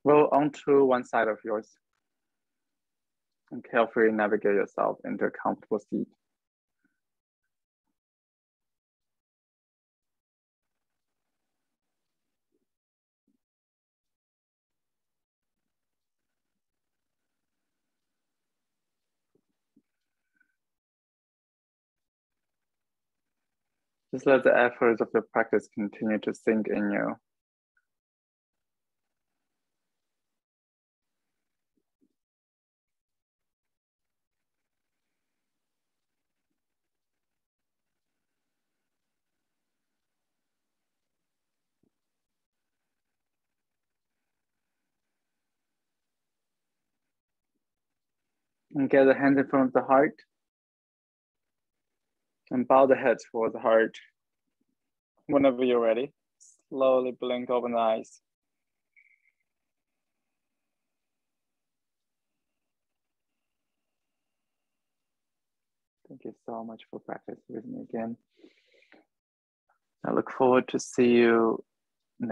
Roll onto one side of yours and carefully navigate yourself into a comfortable seat. Just let the efforts of your practice continue to sink in you. And get the hands in front of the heart. And bow the head towards the heart. Whenever you're ready, slowly blink open the eyes. Thank you so much for practicing with me again. I look forward to see you